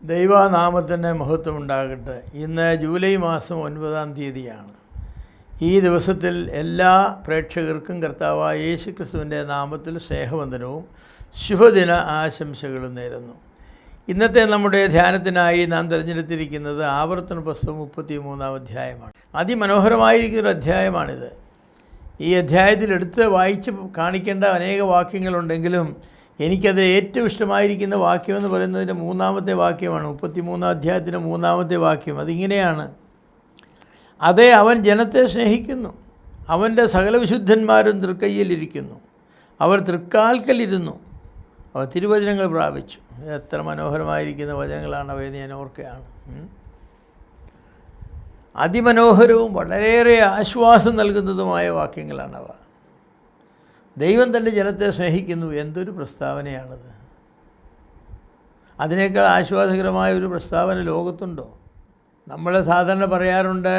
ദൈവനാമത്തിന് മഹത്വം ഉണ്ടാകട്ടെ. ഇന്ന് ജൂലൈ മാസം 9-ാം തീയതിയാണ്. ഈ ദിവസത്തിൽ എല്ലാ പ്രേക്ഷകർക്കും കർത്താവായ യേശു ക്രിസ്തുവിൻ്റെ നാമത്തിൽ സ്നേഹവന്ദനവും ശുഭദിന ആശംസകളും നേരുന്നു. ഇന്നത്തെ നമ്മുടെ ധ്യാനത്തിനായി നാം തിരഞ്ഞെടുത്തിരിക്കുന്നത് ആവർത്തന പുസ്തകം 33-ാം അധ്യായമാണ്. അതിമനോഹരമായിരിക്കുന്നൊരു അധ്യായമാണിത്. ഈ അധ്യായത്തിൽ എടുത്ത് വായിച്ച് കാണിക്കേണ്ട അനേക വാക്യങ്ങളുണ്ടെങ്കിലും എനിക്കത് ഏറ്റവും ഇഷ്ടമായിരിക്കുന്ന വാക്യമെന്ന് പറയുന്നതിൻ്റെ 3-ാമത്തെ വാക്യമാണ്. 33-ാം അധ്യായത്തിൻ്റെ 3-ാമത്തെ വാക്യം. അതിങ്ങനെയാണ്: അതെ, അവൻ ജനത്തെ സ്നേഹിക്കുന്നു, അവൻ്റെ സകല വിശുദ്ധന്മാരും തൃക്കയ്യിലിരിക്കുന്നു, അവർ തൃക്കാൽക്കലിരുന്നു, അവർ തിരുവചനങ്ങൾ പ്രാപിച്ചു. എത്ര മനോഹരമായിരിക്കുന്ന വചനങ്ങളാണ് അവയെന്ന് ഞാൻ ഓർക്കുകയാണ്. അതിമനോഹരവും വളരെയേറെ ആശ്വാസം നൽകുന്നതുമായ വാക്യങ്ങളാണവ. ദൈവം തൻ്റെ ജനത്തെ സ്നേഹിക്കുന്നു. എന്തൊരു പ്രസ്താവനയാണത്! അതിനേക്കാൾ ആശ്വാസകരമായ ഒരു പ്രസ്താവന ലോകത്തുണ്ടോ? നമ്മൾ സാധാരണ പറയാറുണ്ട്,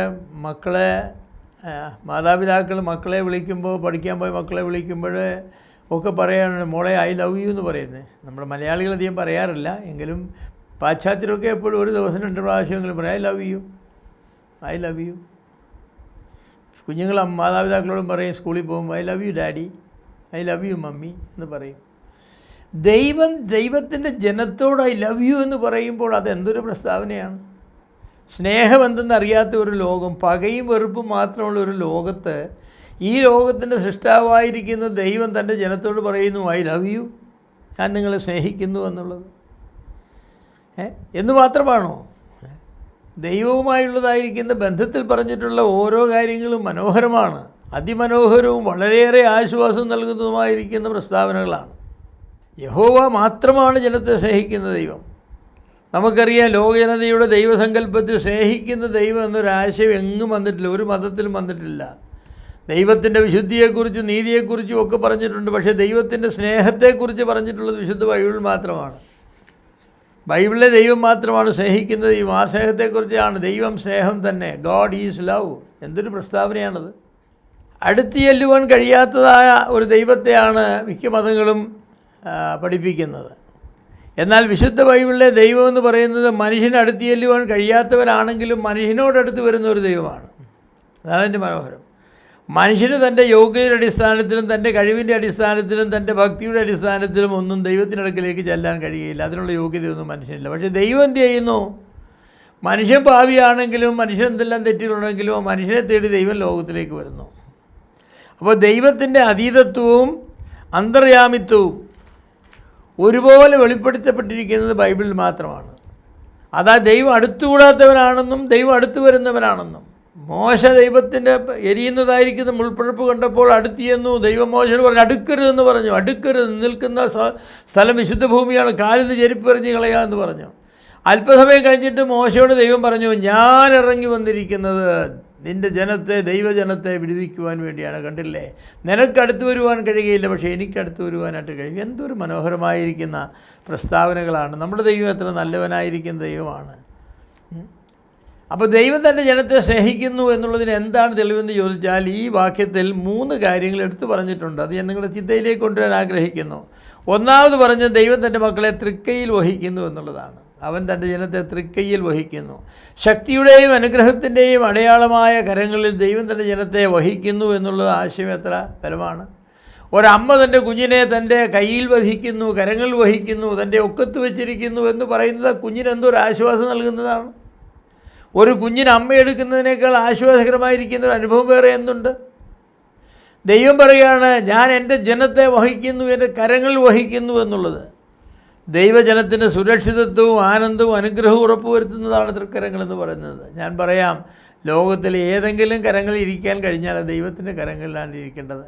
മാതാപിതാക്കൾ മക്കളെ വിളിക്കുമ്പോൾ, പഠിക്കാൻ പോയ മക്കളെ വിളിക്കുമ്പോൾ ഒക്കെ പറയാറുണ്ട്, മോളെ ഐ ലവ് യു എന്ന് പറയുന്നത്. നമ്മുടെ മലയാളികൾ അധികം പറയാറില്ല, എങ്കിലും പാശ്ചാത്യരൊക്കെ എപ്പോഴും ഒരു ദിവസം 2 പ്രാവശ്യമെങ്കിലും പറയും I love you, I love you. കുഞ്ഞുങ്ങൾ മാതാപിതാക്കളോടും പറയും, സ്കൂളിൽ പോകുമ്പോൾ I love you daddy, I love you mummy എന്ന് പറയും. ദൈവത്തിൻ്റെ ജനത്തോട് ഐ ലവ് യു എന്ന് പറയുമ്പോൾ അതെന്തൊരു പ്രസ്താവനയാണ്! സ്നേഹമെന്തെന്നറിയാത്ത ഒരു ലോകം, പകയും വെറുപ്പും മാത്രമുള്ള ഒരു ലോകത്ത് ഈ ലോകത്തിൻ്റെ സൃഷ്ടാവായിരിക്കുന്ന ദൈവം തൻ്റെ ജനത്തോട് പറയുന്നു ഐ ലവ് യു, ഞാൻ നിങ്ങളെ സ്നേഹിക്കുന്നു എന്നുള്ളത്. എന്ന് മാത്രമാണോ? ദൈവവുമായുള്ളതായിരിക്കുന്ന ബന്ധത്തിൽ പറഞ്ഞിട്ടുള്ള ഓരോ കാര്യങ്ങളും മനോഹരമാണ്. അതിമനോഹരവും വളരെയേറെ ആശ്വാസം നൽകുന്നതുമായിരിക്കുന്ന പ്രസ്താവനകളാണ്. യഹോവ മാത്രമാണ് ജനത്തെ സ്നേഹിക്കുന്ന ദൈവം. നമുക്കറിയാം, ലോകജനതയുടെ ദൈവസങ്കല്പത്തിൽ സ്നേഹിക്കുന്ന ദൈവം എന്നൊരാശയം എങ്ങും വന്നിട്ടില്ല, ഒരു മതത്തിലും വന്നിട്ടില്ല. ദൈവത്തിൻ്റെ വിശുദ്ധിയെക്കുറിച്ചും നീതിയെക്കുറിച്ചും ഒക്കെ പറഞ്ഞിട്ടുണ്ട്, പക്ഷേ ദൈവത്തിൻ്റെ സ്നേഹത്തെക്കുറിച്ച് പറഞ്ഞിട്ടുള്ളത് വിശുദ്ധ ബൈബിൾ മാത്രമാണ്. ബൈബിളിലെ ദൈവം മാത്രമാണ് സ്നേഹിക്കുന്നത്. ആ സ്നേഹത്തെക്കുറിച്ചാണ്. ദൈവം സ്നേഹം തന്നെ, ഗോഡ് ഈസ് ലവ്. എന്തൊരു പ്രസ്താവനയാണത്! അടുത്ത് ചെല്ലുവാൻ കഴിയാത്തതായ ഒരു ദൈവത്തെയാണ് മിക്ക മതങ്ങളും പഠിപ്പിക്കുന്നത്. എന്നാൽ വിശുദ്ധ ബൈബിളിലെ ദൈവം എന്ന് പറയുന്നത് മനുഷ്യന് അടുത്ത് ചെല്ലുവാൻ കഴിയാത്തവനാണെങ്കിലും മനുഷ്യനോടടുത്ത് വരുന്ന ഒരു ദൈവമാണ്. അതാണ് എൻ്റെ മനോഹരം. മനുഷ്യന് തൻ്റെ യോഗ്യതയുടെ അടിസ്ഥാനത്തിലും തൻ്റെ കഴിവിൻ്റെ അടിസ്ഥാനത്തിലും തൻ്റെ ഭക്തിയുടെ അടിസ്ഥാനത്തിലും ഒന്നും ദൈവത്തിനടുക്കിലേക്ക് ചെല്ലാൻ കഴിയില്ല. അതിനുള്ള യോഗ്യതയൊന്നും മനുഷ്യനില്ല. പക്ഷേ ദൈവം എന്ത് ചെയ്യുന്നു? മനുഷ്യൻ പാപിയാണെങ്കിലും മനുഷ്യൻ എന്തെല്ലാം തെറ്റുകളുണ്ടെങ്കിലും മനുഷ്യനെ തേടി ദൈവം ലോകത്തിലേക്ക് വരുന്നു. അപ്പോൾ ദൈവത്തിൻ്റെ അതീതത്വവും അന്തർയാമിത്വവും ഒരുപോലെ വെളിപ്പെടുത്തപ്പെട്ടിരിക്കുന്നത് ബൈബിളിൽ മാത്രമാണ്. അതാ ദൈവം അടുത്തുകൂടാത്തവനാണെന്നും ദൈവം അടുത്തു വരുന്നവനാണെന്നും. മോശ ദൈവത്തിൻ്റെ എരിയുന്നതായിരിക്കുന്ന മുൾപ്പഴപ്പ് കണ്ടപ്പോൾ അടുത്തിയെന്നു. ദൈവം മോശയോട് പറഞ്ഞു അടുക്കരുതെന്ന് പറഞ്ഞു. അടുക്കരുത്, നിൽക്കുന്ന സ്ഥലം വിശുദ്ധ ഭൂമിയാണ്, കാലിന് ചെരുപ്പ് എറിഞ്ഞ് കളയുക എന്ന് പറഞ്ഞു. അല്പസമയം കഴിഞ്ഞിട്ട് മോശയോട് ദൈവം പറഞ്ഞു, ഞാൻ ഇറങ്ങി വന്നിരിക്കുന്നത് നിൻ്റെ ജനത്തെ, ദൈവജനത്തെ വിടുവിക്കുവാൻ വേണ്ടിയാണ്. കണ്ടില്ലേ, നിനക്കടുത്ത് വരുവാൻ കഴിയുകയില്ല, പക്ഷേ എനിക്കടുത്ത് വരുവാനായിട്ട് കഴിയും. എന്തൊരു മനോഹരമായിരിക്കുന്ന പ്രസ്താവനകളാണ്! നമ്മുടെ ദൈവം എത്ര നല്ലവനായിരിക്കുന്ന ദൈവമാണ്! അപ്പോൾ ദൈവം തൻ്റെ ജനത്തെ സ്നേഹിക്കുന്നു എന്നുള്ളതിന് എന്താണ് തെളിവെന്ന് ചോദിച്ചാൽ, ഈ വാക്യത്തിൽ 3 കാര്യങ്ങൾ എടുത്തു പറഞ്ഞിട്ടുണ്ട്. അത് ഞാൻ നിങ്ങളുടെ ചിന്തയിലേക്ക് കൊണ്ടുവരാൻ ആഗ്രഹിക്കുന്നു. ഒന്നാമത് പറഞ്ഞ് ദൈവം തൻ്റെ മക്കളെ തൃക്കൈയിൽ വഹിക്കുന്നു എന്നുള്ളതാണ്. അവൻ തൻ്റെ ജനത്തെ തൃക്കൈയിൽ വഹിക്കുന്നു. ശക്തിയുടെയും അനുഗ്രഹത്തിൻ്റെയും അടയാളമായ കരങ്ങളിൽ ദൈവം തൻ്റെ ജനത്തെ വഹിക്കുന്നു എന്നുള്ളത് ആശയം എത്ര ബലമാണ്! ഒരമ്മ തൻ്റെ കുഞ്ഞിനെ തൻ്റെ കയ്യിൽ വഹിക്കുന്നു, കരങ്ങളിൽ വഹിക്കുന്നു, തൻ്റെ ഒക്കത്ത് വെച്ചിരിക്കുന്നു എന്ന് പറയുന്നത് കുഞ്ഞിന് എന്തൊരു ആശ്വാസം നൽകുന്നതാണ്! ഒരു കുഞ്ഞിന് അമ്മയെടുക്കുന്നതിനേക്കാൾ ആശ്വാസകരമായിരിക്കുന്ന ഒരു അനുഭവം വേറെ എന്തുണ്ട്? ദൈവം പറയുകയാണ്, ഞാൻ എൻ്റെ ജനത്തെ വഹിക്കുന്നു, എൻ്റെ കരങ്ങളിൽ വഹിക്കുന്നു എന്നുള്ളത്. ദൈവജനത്തിന് സുരക്ഷിതത്വവും ആനന്ദവും അനുഗ്രഹവും ഉറപ്പുവരുത്തുന്നതാണ് തൃക്കരങ്ങളെന്ന് പറയുന്നത്. ഞാൻ പറയാം, ലോകത്തിൽ ഏതെങ്കിലും കരങ്ങളിൽ ഇരിക്കാൻ കഴിഞ്ഞാൽ ദൈവത്തിൻ്റെ കരങ്ങളിലാണ് ഇരിക്കേണ്ടത്.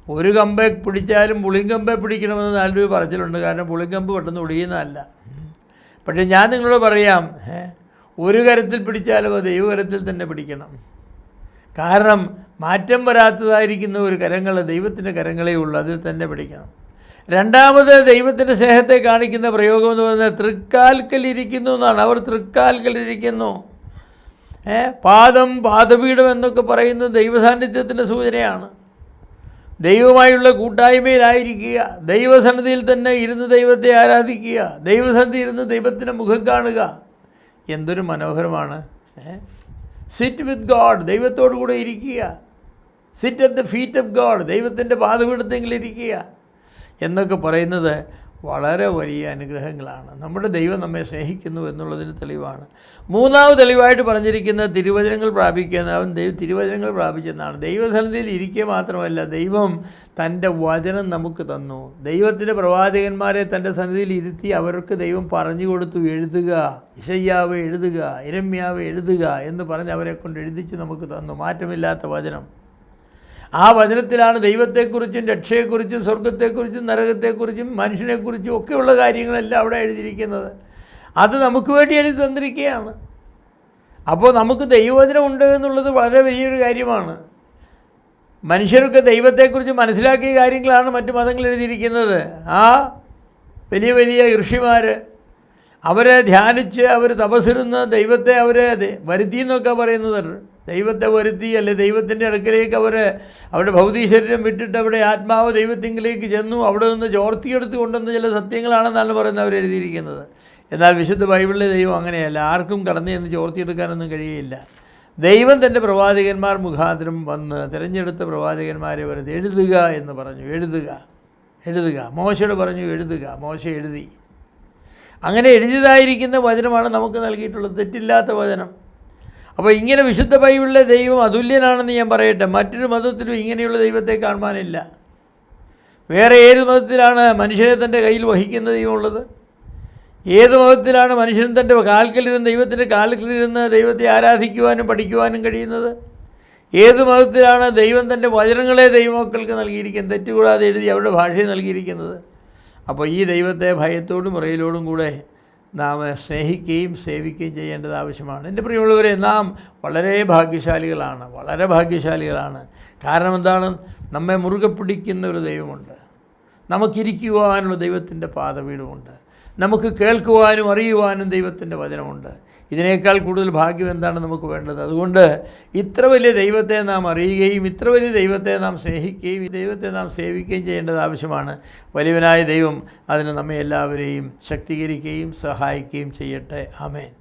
ഒരു കമ്പെ പിടിച്ചാലും പുളിങ്കമ്പെ പിടിക്കണമെന്ന് നല്ലൊരു പറച്ചിലുണ്ട്. കാരണം പുളിങ്കമ്പ് പെട്ടെന്ന് ഒടിയുന്നതല്ല. പക്ഷേ ഞാൻ നിങ്ങളോട് പറയാം, ഒരു കരത്തിൽ പിടിച്ചാലും അത് ദൈവകരത്തിൽ തന്നെ പിടിക്കണം. കാരണം മാറ്റം വരാത്തതായിരിക്കുന്ന ഒരു കരങ്ങൾ ദൈവത്തിൻ്റെ കരങ്ങളേ ഉള്ളൂ, അതിൽ തന്നെ പിടിക്കണം. രണ്ടാമത് ദൈവത്തിൻ്റെ സ്നേഹത്തെ കാണിക്കുന്ന പ്രയോഗം എന്ന് പറയുന്നത് തൃക്കാൽക്കലിരിക്കുന്നു എന്നാണ്. അവർ തൃക്കാൽക്കലിരിക്കുന്നു. പാദപീഠം എന്നൊക്കെ പറയുന്നത് ദൈവസാന്നിധ്യത്തിൻ്റെ സൂചനയാണ്. ദൈവമായുള്ള കൂട്ടായ്മയിലായിരിക്കുക, ദൈവസന്നിധിയിൽ തന്നെ ഇരുന്ന് ദൈവത്തെ ആരാധിക്കുക, ദൈവസന്നിധി ഇരുന്ന് ദൈവത്തിൻ്റെ മുഖം കാണുക. എന്തൊരു മനോഹരമാണ്. സിറ്റ് വിത്ത് ഗോഡ്, ദൈവത്തോടു കൂടെ ഇരിക്കുക. Sit at the feet of God, ദൈവത്തിൻ്റെ പാദപീഠത്തെങ്കിലിരിക്കുക എന്നൊക്കെ പറയുന്നത് വളരെ വലിയ അനുഗ്രഹങ്ങളാണ്. നമ്മുടെ ദൈവം നമ്മെ സ്നേഹിക്കുന്നു എന്നുള്ളതിന് തെളിവാണ്. മൂന്നാമത് തെളിവായിട്ട് പറഞ്ഞിരിക്കുന്നത് തിരുവചനങ്ങൾ പ്രാപിക്കുക. അവൻ തിരുവചനങ്ങൾ പ്രാപിച്ചെന്നാണ്. ദൈവസന്നിധിയിൽ ഇരിക്കുക മാത്രമല്ല, ദൈവം തൻ്റെ വചനം നമുക്ക് തന്നു. ദൈവത്തിൻ്റെ പ്രവാചകന്മാരെ തൻ്റെ സന്നിധിയിൽ ഇരുത്തി അവർക്ക് ദൈവം പറഞ്ഞു കൊടുത്തു, എഴുതുക, യിശയ്യാവ് എഴുതുക, യിരെമ്യാവ് എഴുതുക എന്ന് പറഞ്ഞ് അവരെ കൊണ്ട് എഴുതിച്ച് നമുക്ക് തന്നു. മാറ്റമില്ലാത്ത വചനം. ആ വചനത്തിലാണ് ദൈവത്തെക്കുറിച്ചും രക്ഷയെക്കുറിച്ചും സ്വർഗത്തെക്കുറിച്ചും നരകത്തെക്കുറിച്ചും മനുഷ്യനെക്കുറിച്ചും ഒക്കെയുള്ള കാര്യങ്ങളെല്ലാം അവിടെ എഴുതിയിരിക്കുന്നത്. അത് നമുക്ക് വേണ്ടി എഴുതി തന്നിരിക്കുകയാണ്. അപ്പോൾ നമുക്ക് ദൈവവചനം ഉണ്ട് എന്നുള്ളത് വളരെ വലിയൊരു കാര്യമാണ്. മനുഷ്യർക്ക് ദൈവത്തെക്കുറിച്ച് മനസ്സിലാക്കിയ കാര്യങ്ങളാണ് മറ്റു മതങ്ങൾ എഴുതിയിരിക്കുന്നത്. ആ വലിയ വലിയ ഋഷിമാർ അവരെ ധ്യാനിച്ച് അവർ തപസ്സിരുന്ന് ദൈവത്തെ അവരെ വരുത്തി എന്നൊക്കെ പറയുന്നത്, ദൈവത്തെ വരുത്തി അല്ലെ ദൈവത്തിൻ്റെ അടുക്കലേക്ക് അവരുടെ ഭൗതിക ശരീരം വിട്ടിട്ട് അവിടെ ആത്മാവ് ദൈവത്തിങ്കിലേക്ക് ചെന്നു, അവിടെ നിന്ന് ചോർത്തിയെടുത്ത് കൊണ്ടുവന്ന ചില സത്യങ്ങളാണെന്നാണ് പറയുന്നത് അവർ എഴുതിയിരിക്കുന്നത്. എന്നാൽ വിശുദ്ധ ബൈബിളിലെ ദൈവം അങ്ങനെയല്ല. ആർക്കും കടന്നു ചെന്ന് ചോർത്തിയെടുക്കാനൊന്നും കഴിയില്ല. ദൈവം തൻ്റെ പ്രവാചകന്മാർ മുഖാന്തരം വന്ന് തിരഞ്ഞെടുത്ത പ്രവാചകന്മാരെ വരുത്തി എഴുതുക എന്ന് പറഞ്ഞു. എഴുതുക. മോശയോട് പറഞ്ഞു എഴുതുക. മോശ എഴുതി. അങ്ങനെ എഴുതിയതായിരിക്കുന്ന വചനമാണ് നമുക്ക് നൽകിയിട്ടുള്ളത്, തെറ്റില്ലാത്ത വചനം. അപ്പോൾ ഇങ്ങനെ വിശുദ്ധ ബൈബിളിലെ ദൈവം അതുല്യനാണെന്ന് ഞാൻ പറയട്ടെ. മറ്റൊരു മതത്തിലും ഇങ്ങനെയുള്ള ദൈവത്തെ കാണുവാനില്ല. വേറെ ഏത് മതത്തിലാണ് മനുഷ്യനെ തൻ്റെ കയ്യിൽ വഹിക്കുന്ന ദൈവമുള്ളത്? ഏത് മതത്തിലാണ് മനുഷ്യൻ തൻ്റെ കാൽക്കലിരുന്ന് ദൈവത്തിൻ്റെ കാൽക്കലിരുന്ന് ദൈവത്തെ ആരാധിക്കുവാനും പഠിക്കുവാനും കഴിയുന്നത്? ഏത് മതത്തിലാണ് ദൈവം തൻ്റെ വചനങ്ങളെ ദൈവമക്കൾക്ക് നൽകിയിരിക്കുന്നത്, തെറ്റുകൂടാതെ എഴുതി അവരുടെ ഭാഷയെ നൽകിയിരിക്കുന്നത്? അപ്പോൾ ഈ ദൈവത്തെ ഭയത്തോടും മുറയിലോടും കൂടെ നാം സ്നേഹിക്കുകയും സേവിക്കുകയും ചെയ്യേണ്ടത് ആവശ്യമാണ്. എൻ്റെ പ്രിയമുള്ളവരെ, നാം വളരെ ഭാഗ്യശാലികളാണ്. കാരണം എന്താണ്? നമ്മെ മുറുകെ പിടിക്കുന്ന ഒരു ദൈവമുണ്ട്. നമുക്കിരിക്കുവാനുള്ള ദൈവത്തിൻ്റെ പാദപീഠമുണ്ട്. നമുക്ക് കേൾക്കുവാനും അറിയുവാനും ദൈവത്തിൻ്റെ വചനമുണ്ട്. ഇതിനേക്കാൾ കൂടുതൽ ഭാഗ്യം എന്താണ് നമുക്ക് വേണ്ടത്? അതുകൊണ്ട് ഇത്ര വലിയ ദൈവത്തെ നാം അറിയുകയും ഇത്ര വലിയ ദൈവത്തെ നാം സ്നേഹിക്കുകയും ഈ ദൈവത്തെ നാം സേവിക്കുകയും ചെയ്യേണ്ടത് ആവശ്യമാണ്. വലിയവനായ ദൈവം അതിന് നമ്മെ എല്ലാവരെയും ശക്തീകരിക്കുകയും സഹായിക്കുകയും ചെയ്യട്ടെ. ആമേൻ.